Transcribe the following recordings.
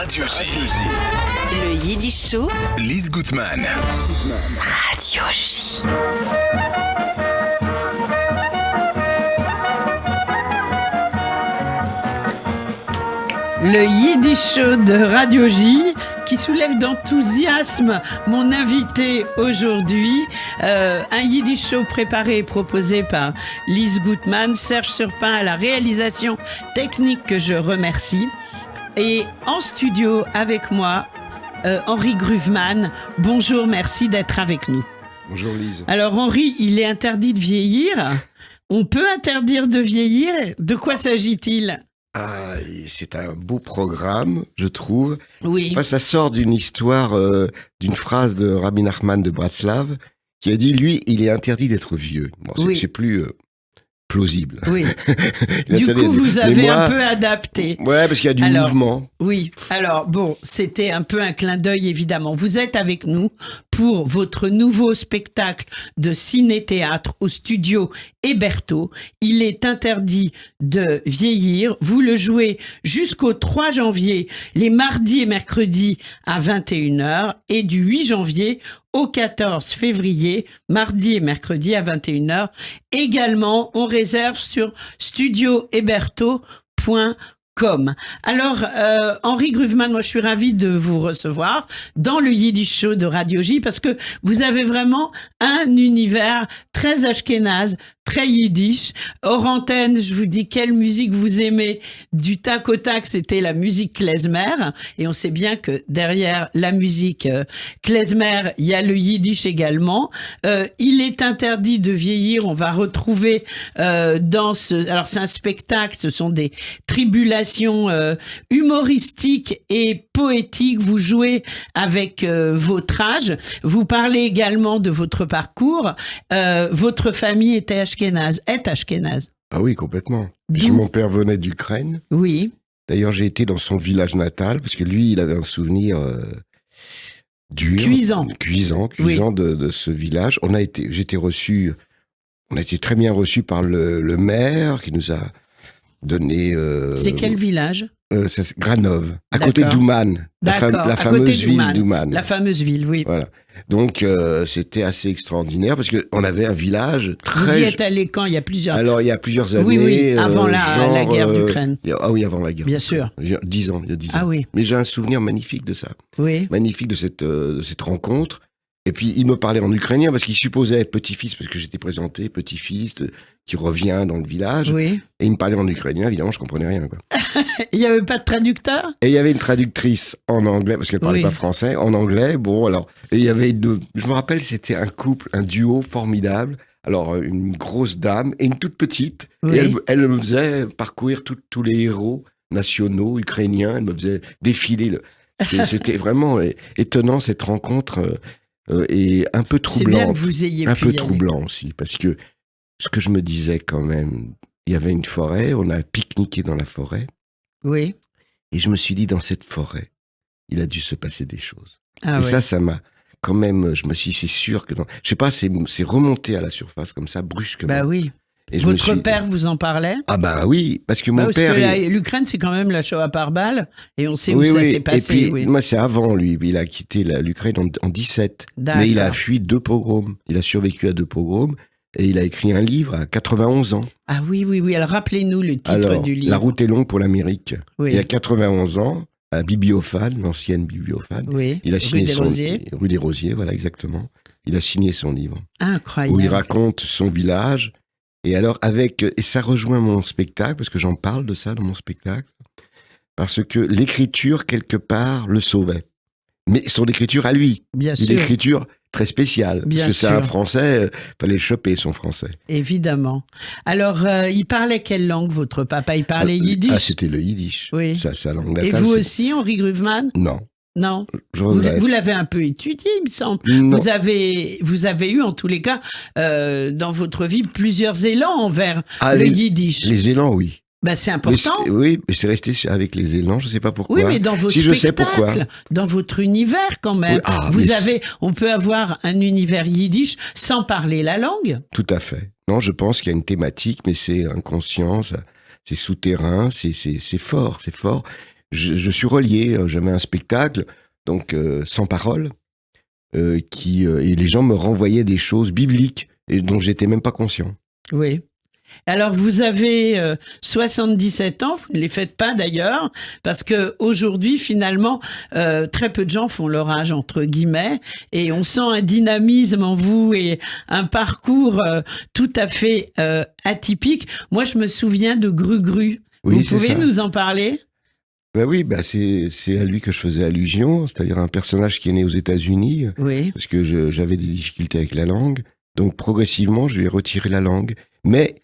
Radio J. Le Yiddish Show. Lise Gutmann. Radio J. Le Yiddish Show de Radio J qui soulève d'enthousiasme mon invité aujourd'hui. Un Yiddish Show préparé et proposé par Lise Gutmann, Serge Surpin à la réalisation technique que je remercie. Et en studio avec moi, Henri Gruvemann. Bonjour, merci d'être avec nous. Bonjour Lise. Alors Henri, il est interdit de vieillir. On peut interdire de vieillir. De quoi s'agit-il ? Ah, c'est un beau programme, je trouve. Oui. Enfin, ça sort d'une histoire, d'une phrase de Rabbi Nachman de Bratslav, qui a dit, lui, il est interdit d'être vieux. Bon, Oui. c'est plus plausible. Oui. Il est Du interdit coup, d'être vous vieux. avez Mais moi, un peu adapté. Ouais, parce qu'il y a du Alors, mouvement. Oui, alors bon, c'était un peu un clin d'œil évidemment. Vous êtes avec nous pour votre nouveau spectacle de ciné-théâtre au studio Héberto. Il est interdit de vieillir. Vous le jouez jusqu'au 3 janvier, les mardis et mercredis à 21h et du 8 janvier au 14 février, mardi et mercredi à 21h. Également, on réserve sur studiohéberto.com. Alors, Henri Gruvemann, moi je suis ravie de vous recevoir dans le Yiddish Show de Radio J parce que vous avez vraiment un univers très ashkénaze, très yiddish. Hors antenne, je vous dis quelle musique vous aimez. Du tac au tac, c'était la musique klezmer. Et on sait bien que derrière la musique klezmer, il y a le yiddish également. Il est interdit de vieillir. On va retrouver dans ce... Alors c'est un spectacle, ce sont des tribulations humoristiques et poétiques. Vous jouez avec votre âge. Vous parlez également de votre parcours. Votre famille est ashkénaze. Ah oui, complètement. D'où ? Puisque mon père venait d'Ukraine. Oui, D'ailleurs, j'ai été dans son village natal, parce que lui, il avait un souvenir dur. Cuisant. Cuisant de ce village. On a été très bien reçus par le maire, qui nous a donné... c'est quel village ? C'est Granov, à D'accord. côté d'Ouman, D'accord, la à fameuse côté ville d'Ouman. La fameuse ville, oui. Voilà. Donc, c'était assez extraordinaire parce qu'on avait un village très... Vous y êtes allé quand ? Il y a plusieurs... Alors, il y a plusieurs années... Oui, avant la guerre d'Ukraine. Ah oui, avant la guerre. Bien d'Ukraine. sûr. Il y a 10 ans. Ah oui, Mais j'ai un souvenir magnifique de ça. oui. Magnifique de cette rencontre. Et puis, il me parlait en ukrainien parce qu'il supposait être petit-fils, parce que j'étais présenté, petit-fils qui revient dans le village. Oui. Et il me parlait en ukrainien, évidemment, je comprenais rien, quoi. Il n'y avait pas de traducteur ? Et il y avait une traductrice en anglais, parce qu'elle parlait Oui. pas français, en anglais. Bon, alors, et il y avait je me rappelle, c'était un couple, un duo formidable. Alors, une grosse dame et une toute petite. Oui. Et elle me faisait parcourir tous les héros nationaux ukrainiens. Elle me faisait défiler. C'était vraiment étonnant, cette rencontre, et un peu C'est bien troublante. que vous ayez Un pu peu y aller. troublant aussi, parce que ce que je me disais quand même, il y avait une forêt, on a pique-niqué dans la forêt. Oui. Et je me suis dit, dans cette forêt, il a dû se passer des choses. Ah et oui. ça m'a quand même, je me suis dit, c'est sûr que... Je sais pas, c'est remonté à la surface comme ça, brusquement. Bah oui. Et je me Votre suis- père vous en parlait ? Ah bah oui, parce que mon Parce père... que l'Ukraine, c'est quand même la Shoah par balle, et on sait où oui, ça oui. s'est passé. Et puis, Oui. moi, c'est avant, lui. Il a quitté l'Ukraine en 17. Mais il a D'accord. fui 2 pogroms. Il a survécu à 2 pogroms. Et il a écrit un livre à 91 ans. Ah oui, oui, oui. Alors rappelez-nous le titre Alors, du livre. La route est longue pour l'Amérique. Oui. Il a 91 ans, à Bibliophane, l'ancienne Bibliophane. Oui. Il a Rue signé des son Rosiers. Rue des Rosiers, voilà exactement. Il a signé son livre Incroyable. où il raconte son village. Et alors et ça rejoint mon spectacle parce que j'en parle de ça dans mon spectacle parce que l'écriture quelque part le sauvait. Mais son écriture à lui, Bien une sûr, écriture très spéciale Bien parce que c'est sûr. un Français, fallait choper son français. évidemment. Alors, il parlait quelle langue, votre papa ? Il parlait yiddish ? Ah, c'était le yiddish. Oui. Ça, sa langue Et natale. vous c'est- aussi, Henri Gruvemann ? Non, Non. je Vous, regrette. vous l'avez un peu étudié, il me semble. Non. Vous avez eu, en tous les cas, dans votre vie, plusieurs élans envers Ah, le les- yiddish. Les élans, oui. Ben, c'est Mais important. oui, mais c'est resté avec les élans, je ne sais pas pourquoi. Oui, mais dans vos Si je sais spectacles, pourquoi. dans votre univers quand même, Oui, mais on peut avoir un univers yiddish sans parler la langue. Tout à fait. Non, je pense qu'il y a une thématique, mais c'est inconscient, c'est souterrain, c'est fort, c'est fort. je suis relié. J'avais un spectacle, donc sans parole, et les gens me renvoyaient des choses bibliques et dont j'étais même pas conscient. Oui. Alors, vous avez 77 ans, vous ne les faites pas d'ailleurs, parce qu'aujourd'hui, finalement, très peu de gens font leur âge, entre guillemets, et on sent un dynamisme en vous et un parcours tout à fait atypique. Moi, je me souviens de Gru-Gru. Oui, Vous c'est pouvez ça. nous en parler ? Ben oui, c'est à lui que je faisais allusion, c'est-à-dire un personnage qui est né aux États-Unis, Oui, parce que j'avais des difficultés avec la langue. Donc progressivement, je lui ai retiré la langue. Mais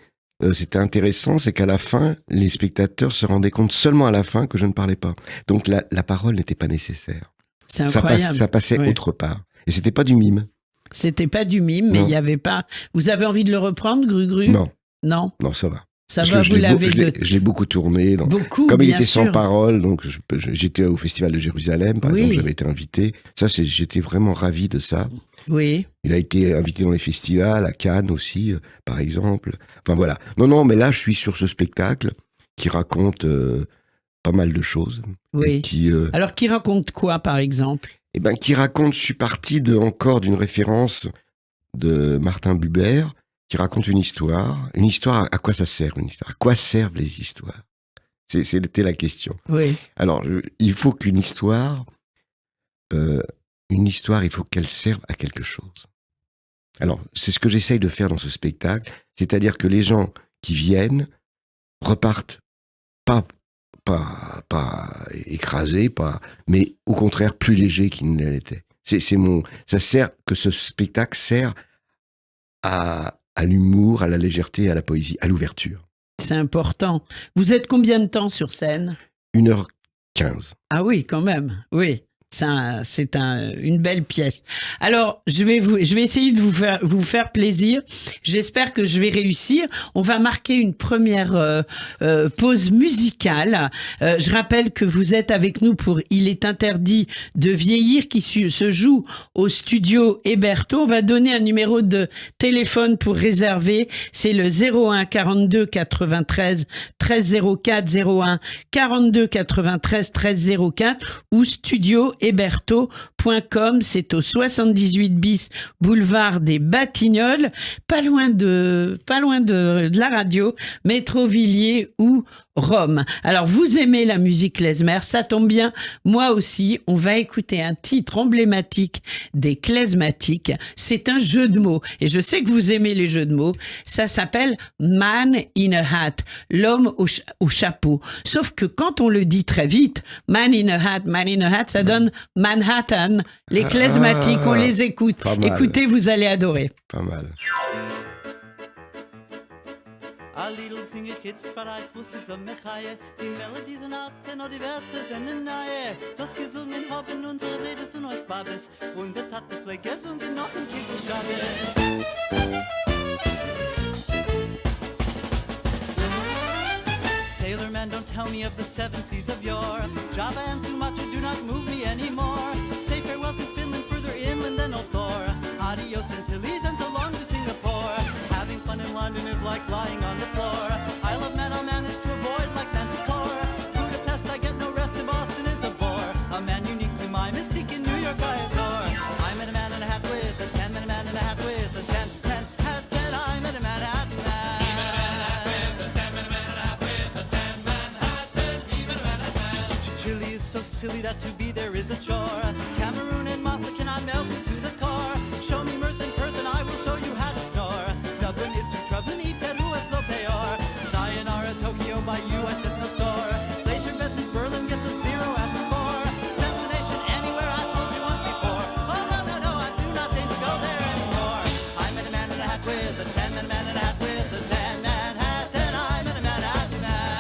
c'était intéressant, c'est qu'à la fin, les spectateurs se rendaient compte seulement à la fin que je ne parlais pas. Donc la parole n'était pas nécessaire. c'est incroyable. Ça passait Oui. autre part. Et c'était pas du mime. C'était pas du mime, mais Non. il n'y avait pas... Vous avez envie de le reprendre, Gru-Gru ? Non, Non, non, ça va. ça Parce va, que vous l'avez je l'ai beaucoup tourné. beaucoup, Comme il bien était sans sûr. parole, donc j'étais au Festival de Jérusalem, par Oui. exemple, j'avais été invité. J'étais vraiment ravi de ça. Oui, Il a été invité dans les festivals, à Cannes aussi, par exemple. Enfin voilà. Non, mais là, je suis sur ce spectacle qui raconte pas mal de choses. oui. Et Alors, qui raconte quoi, par exemple ? qui raconte, je suis parti encore d'une référence de Martin Buber, qui raconte une histoire. Une histoire, à quoi ça sert une histoire ? À quoi servent les histoires ? C'était la question. Oui, Alors, il faut qu'une histoire, il faut qu'elle serve à quelque chose. Alors, c'est ce que j'essaye de faire dans ce spectacle, c'est-à-dire que les gens qui viennent repartent pas écrasés, mais au contraire plus légers qu'ils ne l'étaient. Ce spectacle sert à l'humour, à la légèreté, à la poésie, à l'ouverture. c'est important. Vous êtes combien de temps sur scène ? 1h15. Ah oui, quand même, oui. C'est une belle pièce. Alors, je vais essayer de vous faire plaisir. J'espère que je vais réussir. On va marquer une première pause musicale. Je rappelle que vous êtes avec nous pour Il est interdit de vieillir qui se joue au studio Héberto. On va donner un numéro de téléphone pour réserver. C'est le 01 42 93 13 04 01 42 93 13 04 ou studio Héberto.com, c'est au 78 bis boulevard des Batignolles, pas loin de la radio, Métrovilliers ou Rome. Alors, vous aimez la musique klezmer, ça tombe bien, moi aussi. On va écouter un titre emblématique des klezmatiques. C'est un jeu de mots, et je sais que vous aimez les jeux de mots. Ça s'appelle Man in a Hat, l'homme au chapeau. Sauf que quand on le dit très vite, Man in a Hat, ça donne Manhattan. Les klezmatiques, on les écoute. Pas mal. Écoutez, vous allez adorer. Pas mal. A little singer kids verreit Fusses am Mechaie, die Melodies sind ab, denn auch die Werte sind nahe. Das gesungen haben unsere Seele und euch Babes, und der Tate vielleicht gesungen noch ein Kickelschabes. Sailorman, don't tell me of the seven seas of yore. Java and Sumatra do not move me anymore. Say farewell to Finland, further inland than Old Thor. Adios Antilles and so long to Singapore. Having fun in London is like lying on the floor. Isle of Man I'll manage to avoid like Manticore. Budapest I get no rest and Boston is a bore. A man unique to my mystique in New York I adore. I met a man in a hat with a tan, met a man in a hat with a tan hat, and I met a man hat man. Chile is so silly that to be there is a chore. Cameroon and Motley can I melt into the core. Show me mirth and Perth and I will show you how to snore. Dublin is too troubling, y Peru es lo peor. Sayonara Tokyo, by you I set no store. Later bets in Berlin gets a 0 after 4. Destination anywhere I told you once before. Oh no, I do not think to go there anymore. I met a man in a hat with a tan, met a man in a hat with a tan man hat, and I met a man hat man.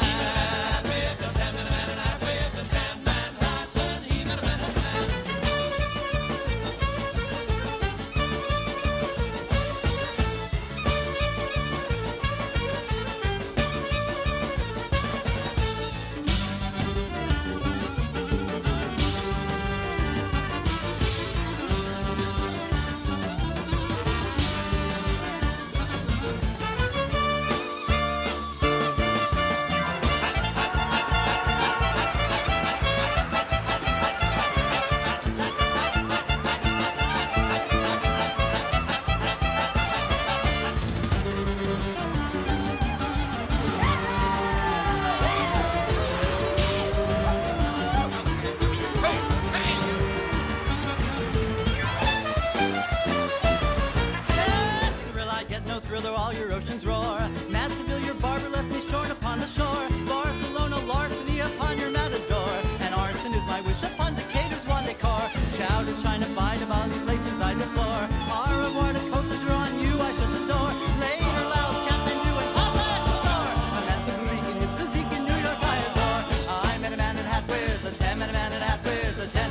all your oceans roar. Mad Seville, your barber left me shorn upon the shore. Barcelona, larceny upon your matador. And arson is my wish upon Decatur's one decor. Ciao to China, find among the places I deplore. Au revoir to Cote d'Azur, on you I shut the door. Later, Laos, Kathmandu, and Tabassador. A man so Greek in his physique in New York I adore. I met a man in a hat with a 10, met a man in a hat with a 10.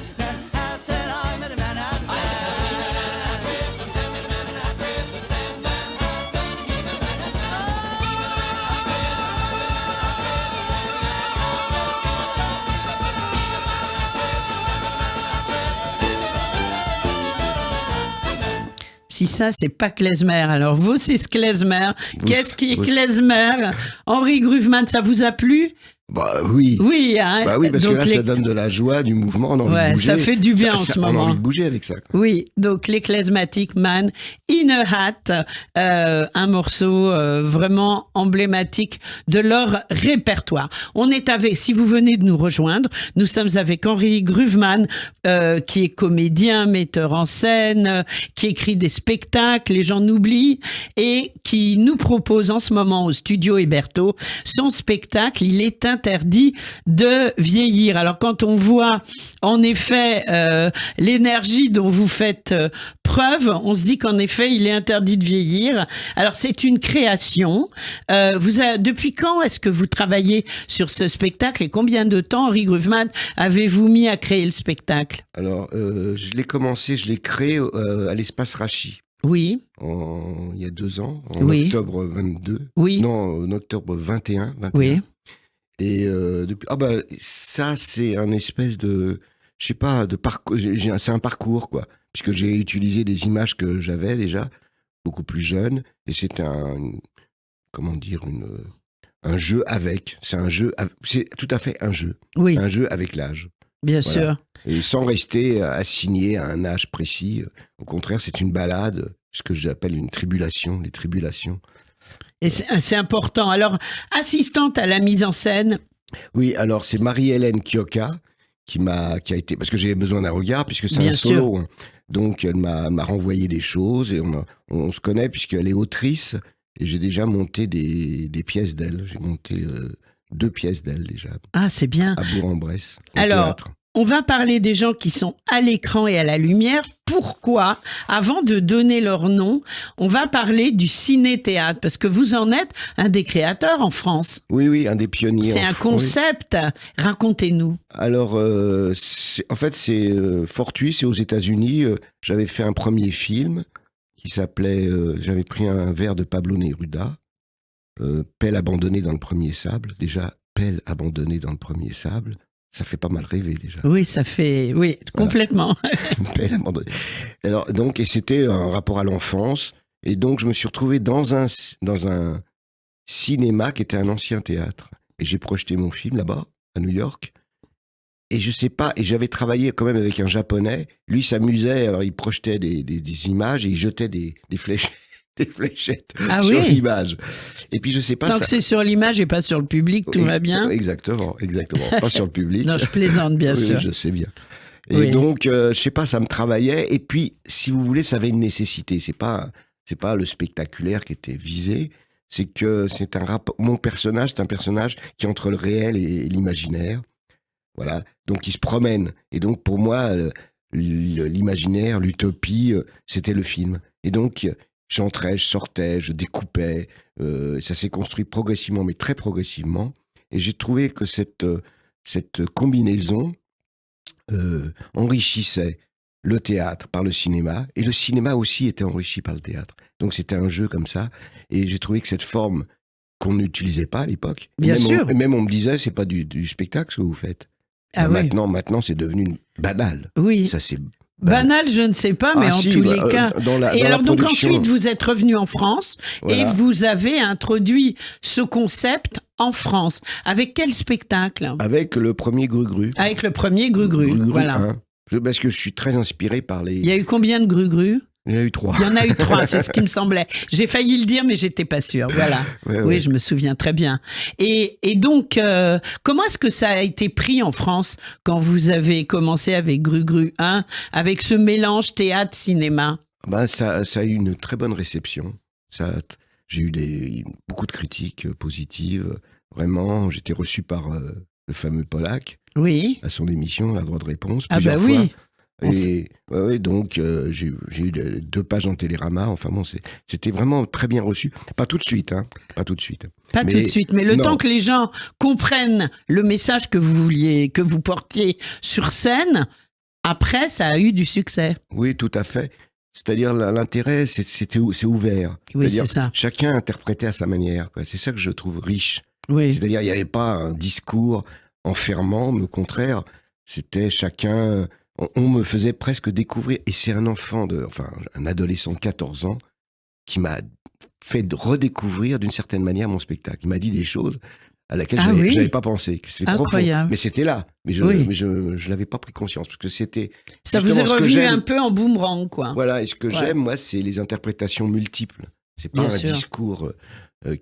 Hat 10, I met a man in a hat with a 10. Si ça, c'est pas klezmer, alors vous, c'est klezmer. Qu'est-ce qui est klezmer? Henri Gruvman, ça vous a plu? Bah oui. Oui, hein. Bah oui, parce Donc que là, ça donne de la joie, du mouvement, on a envie de bouger. ça fait du bien en ce moment. On a envie de bouger avec ça. Oui, donc les Klezmatic Man, In a Hat, un morceau vraiment emblématique de leur répertoire. On est avec, si vous venez de nous rejoindre, nous sommes avec Henri Gruvman, qui est comédien, metteur en scène, qui écrit des spectacles, les gens n'oublient, et qui nous propose en ce moment au studio Héberto son spectacle. Il est interdit de vieillir. Alors quand on voit en effet l'énergie dont vous faites preuve, on se dit qu'en effet il est interdit de vieillir. Alors c'est une création. Depuis quand est-ce que vous travaillez sur ce spectacle et combien de temps, Henri Gruvman, avez-vous mis à créer le spectacle? Alors je l'ai créé à l'espace Rachi. Oui. Il y a 2 ans, en Oui. octobre 22. Oui. Non, en octobre 21. Oui. Et depuis, ça c'est un espèce de, je sais pas, de parcours. C'est un parcours quoi, puisque j'ai utilisé des images que j'avais déjà beaucoup plus jeune, et c'était un jeu avec. C'est tout à fait un jeu. Oui. Un jeu avec l'âge. Bien Voilà. sûr. Et sans rester assigné à un âge précis. Au contraire, c'est une balade, ce que j'appelle une tribulation, les tribulations. Et c'est important. Alors, assistante à la mise en scène. Oui, alors c'est Marie-Hélène Kioka qui a été, parce que j'avais besoin d'un regard, puisque c'est Bien un solo. Hein. Donc elle m'a renvoyé des choses, et on se connaît puisqu'elle est autrice, et j'ai déjà monté des pièces d'elle. J'ai monté 2 pièces d'elle déjà, Ah, c'est bien. à Bourg-en-Bresse, au Alors, théâtre. on va parler des gens qui sont à l'écran et à la lumière. Pourquoi? Avant de donner leur nom, on va parler du ciné-théâtre, parce que vous en êtes un des créateurs en France. Oui, un des pionniers. C'est un concept. Racontez-nous. Alors, c'est fortuit, c'est aux États-Unis. J'avais fait un premier film qui s'appelait, j'avais pris un vers de Pablo Neruda, Pelle abandonnée dans le premier sable. Déjà, Pelle abandonnée dans le premier sable, ça fait pas mal rêver déjà. Oui, ça fait... Oui, Voilà. complètement. Pelle abandonnée. Alors, donc, et c'était un rapport à l'enfance. Et donc, je me suis retrouvé dans un cinéma qui était un ancien théâtre. Et j'ai projeté mon film là-bas, à New York. Et je sais pas, et j'avais travaillé quand même avec un Japonais. Lui s'amusait, alors il projetait des images et il jetait des fléchettes sur oui. l'image. Et puis je sais pas... Tant que c'est sur l'image et pas sur le public, tout va bien. Exactement. Pas sur le public. Non, je plaisante, bien Oui, sûr. oui, je sais bien. Et Oui. donc, je sais pas, ça me travaillait. Et puis, si vous voulez, ça avait une nécessité. C'est pas le spectaculaire qui était visé. C'est que c'est mon personnage, c'est un personnage qui est entre le réel et l'imaginaire. Voilà. Donc, il se promène. Et donc, pour moi, l'imaginaire, l'utopie, c'était le film. Et donc, j'entrais, je sortais, je découpais. Ça s'est construit progressivement, mais très progressivement. Et j'ai trouvé que cette combinaison enrichissait le théâtre par le cinéma, et le cinéma aussi était enrichi par le théâtre. Donc c'était un jeu comme ça, et j'ai trouvé que cette forme qu'on n'utilisait pas à l'époque, Bien sûr. Même on me disait, c'est pas du spectacle ce que vous faites. Ah oui. Maintenant c'est devenu banal. Oui. Ça c'est Banal, je ne sais pas, mais en tous les cas. Et alors, donc ensuite, vous êtes revenu en France et vous avez introduit ce concept en France. Avec quel spectacle? Avec le premier Gru-Gru. Avec le premier Gru-Gru, voilà. Parce que je suis très inspiré par les... Il y a eu combien de Gru-Gru? Il y en a eu 3. Il y en a eu 3, c'est ce qui me semblait. J'ai failli le dire, mais j'étais pas sûre. Voilà. Oui, je me souviens très bien. Et donc, comment est-ce que ça a été pris en France quand vous avez commencé avec Gru-Gru 1, avec ce mélange théâtre-cinéma? Ça a eu une très bonne réception. Ça J'ai eu beaucoup de critiques positives. Vraiment, j'étais reçu par le fameux Polak Oui. à son émission, La Droite de Réponse, Ah bah plusieurs fois. oui. Donc j'ai eu 2 pages en Télérama. Enfin bon, c'était vraiment très bien reçu. Pas tout de suite, hein. Pas tout de suite. Pas tout de suite, mais le non. temps que les gens comprennent le message que vous portiez sur scène, après, ça a eu du succès. Oui, tout à fait. C'est-à-dire l'intérêt, c'est ouvert. Oui, C'est-à-dire, c'est ça. chacun interprétait à sa manière, quoi. C'est ça que je trouve riche. Oui. C'est-à-dire, il n'y avait pas un discours enfermant, mais au contraire, c'était chacun. On me faisait presque découvrir. Et c'est un adolescent de 14 ans qui m'a fait redécouvrir d'une certaine manière mon spectacle. Il m'a dit des choses à laquelle je n'avais pas pensé. Que c'était profond. Mais c'était là. Mais je n'avais pas pris conscience. Parce que c'était. Ça vous est revenu un peu en boomerang, quoi. Voilà. Et ce que j'aime, moi, c'est les interprétations multiples. C'est pas discours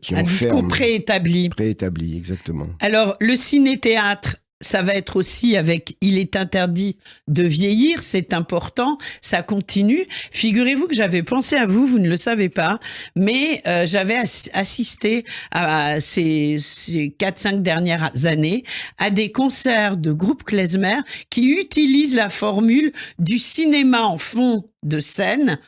qui enferme. Un discours préétabli. Préétabli, exactement. Alors, le ciné-théâtre, ça va être aussi avec « Il est interdit de vieillir », c'est important, ça continue. Figurez-vous que j'avais pensé à vous, vous ne le savez pas, mais j'avais assisté à ces 4-5 dernières années à des concerts de groupe klezmer qui utilisent la formule du cinéma en fond de scène,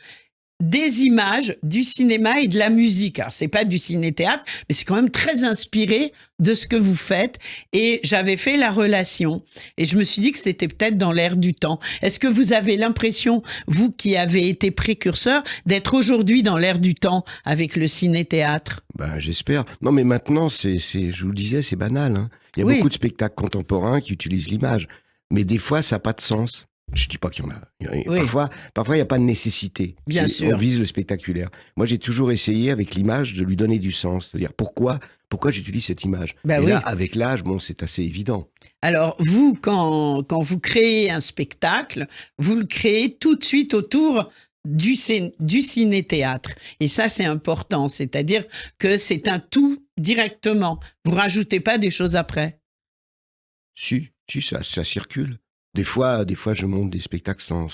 des images, du cinéma et de la musique. Alors, c'est pas du ciné-théâtre, mais c'est quand même très inspiré de ce que vous faites. Et j'avais fait la relation. Et je me suis dit que c'était peut-être dans l'air du temps. Est-ce que vous avez l'impression, vous qui avez été précurseur, d'être aujourd'hui dans l'air du temps avec le ciné-théâtre? Ben, j'espère. Non, mais maintenant, je vous le disais, c'est banal. Hein. Il y a beaucoup de spectacles contemporains qui utilisent l'image. Mais des fois, ça n'a pas de sens. Je dis pas qu'il y en a. Parfois, il n'y a pas de nécessité. Bien sûr. On vise le spectaculaire. Moi, j'ai toujours essayé, avec l'image, de lui donner du sens. C'est-à-dire, pourquoi j'utilise cette image? Et là, avec l'âge, c'est assez évident. Alors, vous, quand vous créez un spectacle, vous le créez tout de suite autour du ciné-théâtre. Et ça, c'est important. C'est-à-dire que c'est un tout directement. Vous rajoutez pas des choses après. Si, ça circule. Des fois, je monte des spectacles sans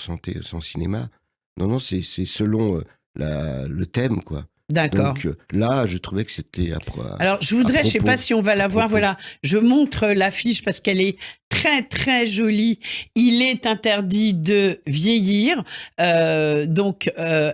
cinéma. Non, c'est selon le thème, quoi. D'accord. Donc là, je trouvais que c'était Alors, je voudrais, je ne sais pas si on va la voir, voilà, je montre l'affiche parce qu'elle est très, très jolie. Il est interdit de vieillir. Donc,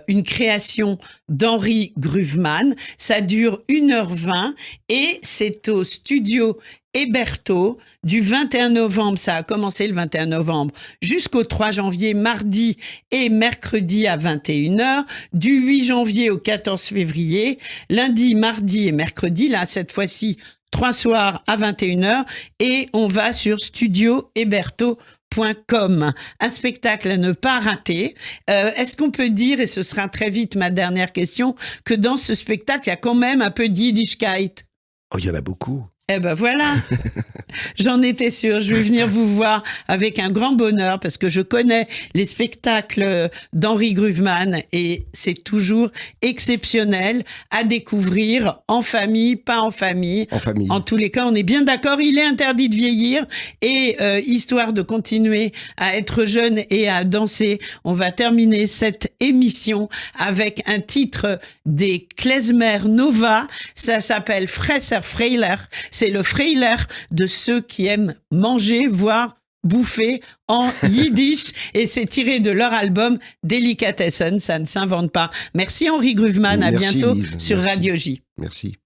une création d'Henri Gruvman. Ça dure 1h20 et c'est au studio Héberto du 21 novembre, ça a commencé le 21 novembre, jusqu'au 3 janvier, mardi et mercredi à 21h, du 8 janvier au 14 février, lundi, mardi et mercredi, là cette fois-ci 3 soirs à 21h, et on va sur studiohéberto.com. Un spectacle à ne pas rater. Est-ce qu'on peut dire, et ce sera très vite ma dernière question, que dans ce spectacle, il y a quand même un peu de Yiddishkeit? Oh, il y en a beaucoup. Eh ben voilà, j'en étais sûre, je vais venir vous voir avec un grand bonheur parce que je connais les spectacles d'Henri Gruvman et c'est toujours exceptionnel à découvrir en famille, pas en famille. En famille. En tous les cas, on est bien d'accord, il est interdit de vieillir et histoire de continuer à être jeune et à danser, on va terminer cette émission avec un titre des Klezmer Nova, ça s'appelle Fresser Freiler. C'est le Freiler de ceux qui aiment manger, voire bouffer en yiddish. Et c'est tiré de leur album Delicatessen, ça ne s'invente pas. Merci Henri Gruvman, à bientôt Lise, sur Radio J. Merci.